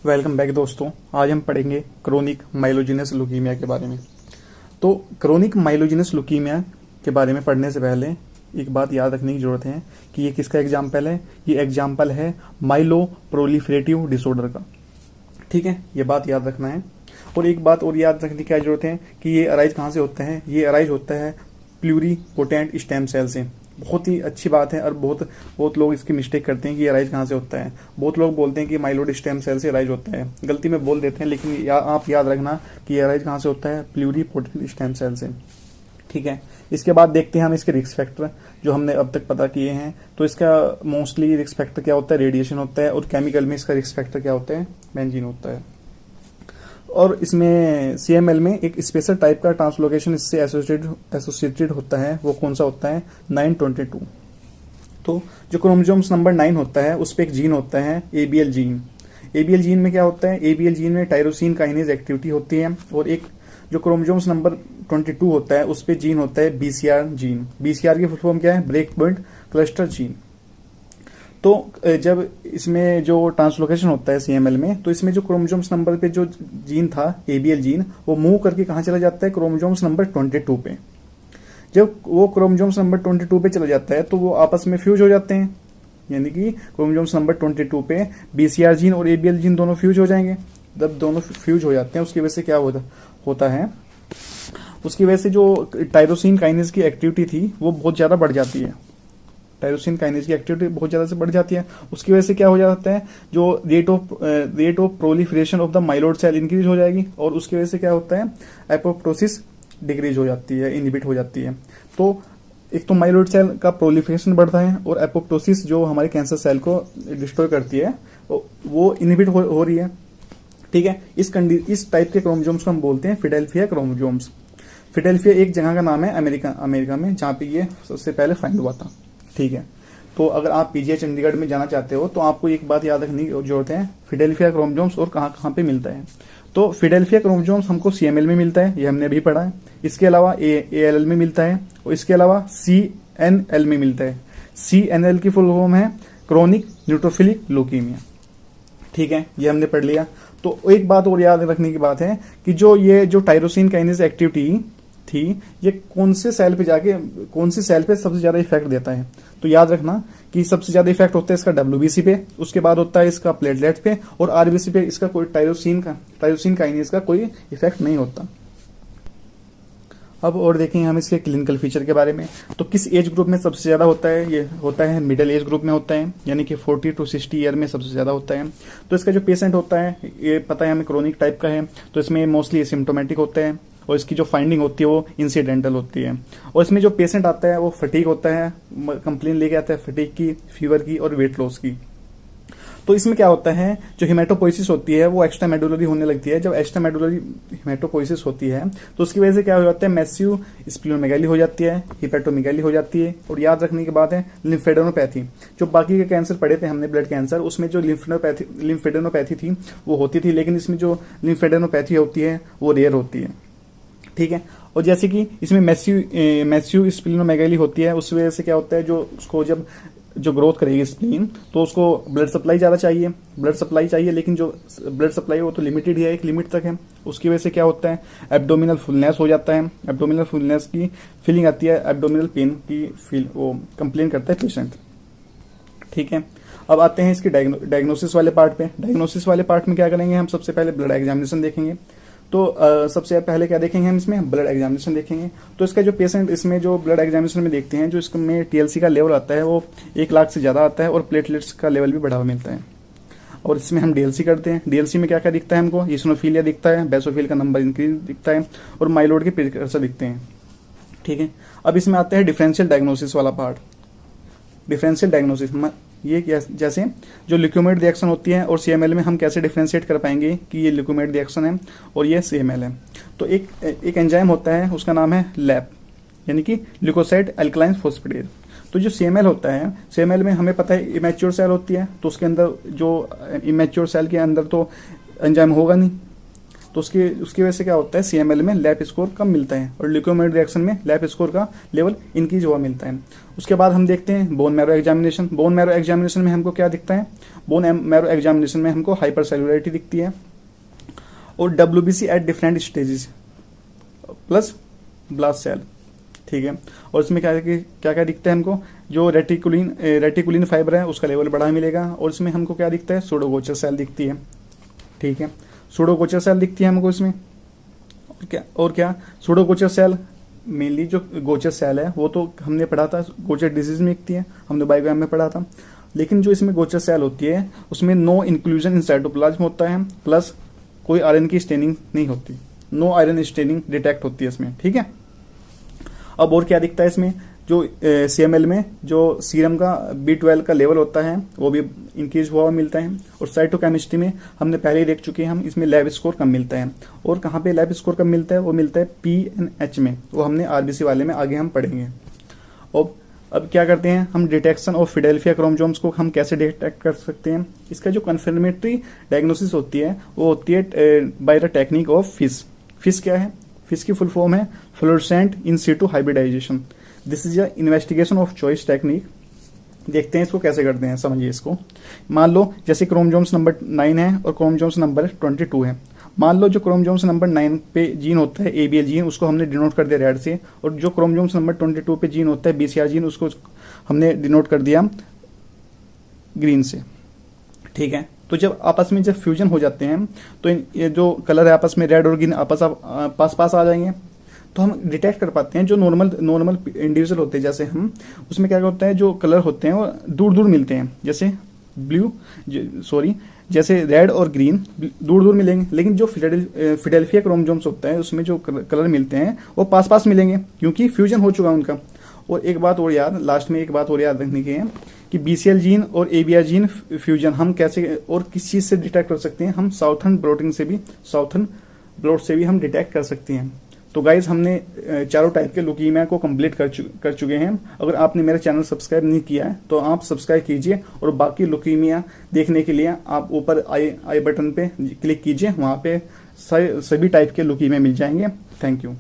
Welcome back दोस्तों। आज हम पढ़ेंगे क्रोनिक माइलोजेनस ल्यूकीमिया के बारे में। तो क्रोनिक माइलोजेनस ल्यूकीमिया के बारे में पढ़ने से पहले एक बात याद रखने की जरूरत है कि ये किसका एग्जाम्पल है। ये एग्जाम्पल है माइलो प्रोलिफरेटिव डिसऑर्डर का। ठीक है, ये बात याद रखना है। और एक बात और याद रखने की क्या जरूरत है कि ये अराइज कहाँ से होता है। ये अराइज होता है प्लूरीपोटेंट स्टेम सेल से। बहुत ही अच्छी बात है और बहुत लोग इसकी मिस्टेक करते हैं कि ये राइज कहाँ से होता है। बहुत लोग बोलते हैं कि माइलोइड स्टेम सेल से राइज होता है, गलती में बोल देते हैं, लेकिन आप याद रखना कि ये राइज कहाँ से होता है, प्लूरीपोटेंट स्टेम सेल से। ठीक है, इसके बाद देखते हैं हम इसके रिस्क फैक्टर जो हमने अब तक पता किए हैं। तो इसका मोस्टली रिस्क फैक्टर क्या होता है, रेडिएशन होता है। और केमिकल में इसका रिस्क फैक्टर क्या होता है, बेंजीन होता है। और इसमें सीएमएल में एक स्पेशल टाइप का ट्रांसलोकेशन इससे एसोसिएटेड होता है। वो कौन सा होता है, 922। तो जो क्रोमोसोम्स नंबर 9 होता है उस पर एक जीन होता है एबीएल जीन। एबीएल जीन में क्या होता है, एबीएल जीन में टायरोसिन काइनेज एक्टिविटी होती है। और एक जो क्रोमोसोम्स नंबर 22 होता है उस पर जीन होता है बीसीआर जीन। बीसीआर की फुल फॉर्म क्या है, ब्रेक पॉइंट क्लस्टर जीन। तो जब इसमें जो ट्रांसलोकेशन होता है सीएमएल में, तो इसमें जो क्रोमोसोम्स नंबर पे जो जीन था एबीएल जीन, वो मूव करके कहाँ चला जाता है, क्रोमोसोम्स नंबर 22 पे। जब वो क्रोमोसोम्स नंबर 22 पे चला जाता है तो वो आपस में फ्यूज हो जाते हैं, यानी कि क्रोमोसोम्स नंबर 22 पे बीसीआर जीन और एबीएल जीन दोनों फ्यूज हो जाएंगे। जब दोनों फ्यूज हो जाते हैं उसकी वजह से क्या होता है, उसकी वजह से जो टायरोसिन काइनेज की एक्टिविटी थी वो बहुत ज्यादा बढ़ जाती है। टायरोसिन काइनेज की एक्टिविटी बहुत ज्यादा से बढ़ जाती है। उसकी वजह से क्या हो जाता है, जो rate of proliferation of the myeloid cell increase हो जाएगी। और उसकी वजह से क्या होता है, एपोप्टोसिस डिक्रीज हो जाती है, इनहिबिट हो जाती है। तो एक तो माइलोइड सेल का प्रोलिफरेशन बढ़ता है और एपोप्टोसिस जो हमारे कैंसर सेल को डिस्ट्रॉय करती है वो इनहिबिट हो रही है। ठीक है, इस टाइप के क्रोमोसोम्स को हम बोलते हैं फिडेल्फिया क्रोमोसोम्स। फिडेल्फिया एक जगह का नाम है अमेरिका में, जहां पे ये सबसे पहले फाइंड हुआ था। ठीक है, तो अगर आप पीजीआई चंडीगढ़ में जाना चाहते हो तो आपको एक बात याद रखने की जरूरत है, फिडेल्फिया क्रोमोसोम्स और कहाँ कहाँ पे मिलता है। तो फिडेल्फिया क्रोमोसोम्स हमको सीएमएल में मिलता है, ये हमने अभी पढ़ा है। इसके अलावा एएलएल में मिलता है और इसके अलावा सीएनएल में मिलता है। सीएनएल की फुल फॉर्म है क्रोनिक न्यूट्रोफिलिक ल्यूकीमिया। ठीक है, ये हमने पढ़ लिया। तो एक बात और याद रखने की बात है कि जो टायरोसिन काइनेज एक्टिविटी थी, ये कौन से सेल पे सबसे ज्यादा इफेक्ट देता है। तो याद रखना कि सबसे ज्यादा इफेक्ट होता है इसका डब्ल्यूबीसी पे, उसके बाद होता है इसका प्लेटलेट पे, और आरबीसी पे इसका कोई टायरोसिन काइनेज का कोई इफेक्ट नहीं होता। अब और देखेंगे हम इसके क्लिनिकल फीचर के बारे में। तो किस एज ग्रुप में सबसे ज्यादा होता है, ये होता है मिडिल एज ग्रुप में होता है, यानी कि 40 to 60 ईयर में सबसे ज्यादा होता है। तो इसका जो पेशेंट होता है, ये पता है हमें क्रोनिक टाइप का है, तो इसमें मोस्टली सिम्टोमेटिक होता है और इसकी जो फाइंडिंग होती है वो इंसिडेंटल होती है। और इसमें जो पेशेंट आता है वो फटीग होता है, कंप्लेन लेके आता है फटीग की, फीवर की और वेट लॉस की। तो इसमें क्या होता है, जो हिमेटोपोइसिस होती है वो एक्स्ट्रा मेडुलरी होने लगती है। जब एक्स्ट्रा मेडुलरी हिमेटोपोइसिस होती है तो उसकी वजह से क्या हो जाता है, मैसिव स्प्लीनोमेगाली हो जाती है, हिपेटोमेगाली हो जाती है। और याद रखने की बात है, लिम्फेडेनोपैथी, जो बाकी के कैंसर पढ़े थे हमने ब्लड कैंसर, उसमें जो लिम्फेडेनोपैथी थी वो होती थी, लेकिन इसमें जो लिम्फेडेनोपैथी होती है वो रेयर होती है। ठीक है, और जैसे कि इसमें मैसिव स्प्लीनोमेगाली होती है, उस वजह से क्या होता है, जो उसको जो ग्रोथ करेगी स्प्लीन, तो उसको ब्लड सप्लाई ज्यादा चाहिए, लेकिन जो ब्लड सप्लाई वो तो लिमिटेड ही है, एक लिमिट तक है। उसकी वजह से क्या होता है, एब्डोमिनल फुलनेस हो जाता है। एब्डोमिनल फुलनेस की फीलिंग आती है, एब्डोमिनल पेन की वो कंप्लेन करता है पेशेंट। ठीक है, अब आते हैं इसके डायग्नोसिस वाले पार्ट पे। डायग्नोसिस वाले पार्ट में क्या करेंगे, हम सबसे पहले ब्लड एग्जामिनेशन देखेंगे। तो सबसे पहले क्या देखेंगे हम, इसमें ब्लड एग्जामिनेशन देखेंगे। तो इसका जो पेशेंट इसमें जो ब्लड एग्जामिनेशन में देखते हैं, जो इसमें टीएलसी का लेवल आता है वो 1 लाख से ज्यादा आता है और प्लेटलेट्स का लेवल भी बढ़ा हुआ मिलता है। और इसमें हम डीएलसी करते हैं। डीएलसी में क्या क्या दिखता है हमको, इसिनोफिलिया दिखता है, बेसोफिल का नंबर इंक्रीज दिखता है और माइलोइड के प्रिकर्सर दिखते हैं। ठीक है, अब इसमें आता है डिफरेंशियल डायग्नोसिस वाला पार्ट। डिफरेंशियल डायग्नोसिस ये जैसे जो ल्यूकेमिक रिएक्शन होती है और सीएमएल में हम कैसे डिफरेंशिएट कर पाएंगे कि ये ल्यूकेमिक रिएक्शन है और ये सीएमएल है। तो एक एंजाइम होता है, उसका नाम है लैप, यानी कि ल्यूकोसाइड अल्कलाइन फोस्फेटेज। तो जो सीएमएल होता है, सीएमएल में हमें पता है इमेच्योर सेल होती है, तो उसके अंदर जो इमेच्योर सेल के अंदर तो एंजाइम होगा नहीं, तो उसकी वजह से क्या होता है, CML में लैप स्कोर कम मिलता है और ल्यूकोमेट रिएक्शन में लैप स्कोर का लेवल इंक्रीज हुआ मिलता है। उसके बाद हम देखते हैं bone marrow examination. Bone marrow examination में हमको क्या दिखता है, बोन मैरो एग्जामिनेशन में हमको हाइपरसेलुलरिटी दिखती है और WBC at different stages plus blast cell, ठीक है। और इसमें क्या क्या दिखता है हमको, जो रेटिकुलिन फाइबर है उसका लेवल बढ़ा मिलेगा। और इसमें हमको क्या दिखता है, सूडोगोचर सेल दिखती है, ठीक है। सूडोगोचर सेल दिखती है हमको इसमें। और क्या सूडोगोचर सेल मेनली जो गोचर सेल है वो तो हमने पढ़ा था, गोचर डिजीज में दिखती है, हमने बायोग्राम में पढ़ा था। लेकिन जो इसमें गोचर सेल होती है उसमें नो इंक्लूजन इन साइटोप्लाज्म होता है, प्लस कोई आयरन की स्टेनिंग नहीं होती, नो आयरन स्टेनिंग डिटेक्ट होती है इसमें, ठीक है। अब और क्या दिखता है इसमें, जो CML में जो सीरम का B12 का लेवल होता है वो भी इंक्रीज हुआ मिलता है। और साइटोकेमिस्ट्री में हमने पहले ही देख चुके हैं हम, इसमें लैब स्कोर कम मिलता है। और कहाँ पे लैब स्कोर कम मिलता है, वो मिलता है PNH में, वो हमने RBC वाले में आगे हम पढ़ेंगे। और अब क्या करते हैं हम, डिटेक्शन ऑफ फिडेल्फिया क्रोमोसोम्स को हम कैसे डिटेक्ट कर सकते हैं। इसका जो कन्फर्मेटरी डायग्नोसिस होती है वो होती है by the technique of FISH. FISH क्या है, फिश की फुल फॉर्म है fluorescent in situ hybridization. This is a investigation of choice technique. देखते हैं इसको कैसे करते हैं, समझिए इसको। मान लो जैसे क्रोमोसोम्स नंबर 9 है और क्रोमोसोम्स नंबर 22 है। मान लो जो क्रोमोसोम्स नंबर 9 पे जीन होता है ABL जीन, उसको हमने डिनोट कर दिया रेड से, और जो क्रोमोसोम्स नंबर 22 पे जीन होता है BCR जीन, उसको हमने डिनोट कर दिया ग्रीन से, ठीक है। तो जब आपस में जब फ्यूजन हो जाते हैं तो ये जो कलर है आपस में रेड और ग्रीन पास पास आ जाएंगे, तो हम डिटेक्ट कर पाते हैं। जो नॉर्मल इंडिविजुअल होते हैं जैसे हम, उसमें क्या होता है, जो कलर होते हैं वो दूर दूर मिलते हैं, जैसे जैसे रेड और ग्रीन दूर दूर मिलेंगे। लेकिन जो फिडेल्फिया क्रोमोसोम्स होता है उसमें जो कलर मिलते हैं वो पास पास मिलेंगे, क्योंकि फ्यूजन हो चुका है उनका। और एक बात और लास्ट में एक बात और याद रखने की है कि BCL जीन और ABR जीन फ्यूजन हम कैसे और किस चीज से डिटेक्ट कर सकते हैं, हम साउथर्न ब्लॉट से भी हम डिटेक्ट कर सकते हैं। तो गाइज हमने चारों टाइप के लुकीमिया को कंप्लीट कर चुके हैं। अगर आपने मेरा चैनल सब्सक्राइब नहीं किया है तो आप सब्सक्राइब कीजिए, और बाकी लुकीमिया देखने के लिए आप ऊपर आई बटन पे क्लिक कीजिए, वहां पे सभी टाइप के लुकीमिया मिल जाएंगे। Thank you.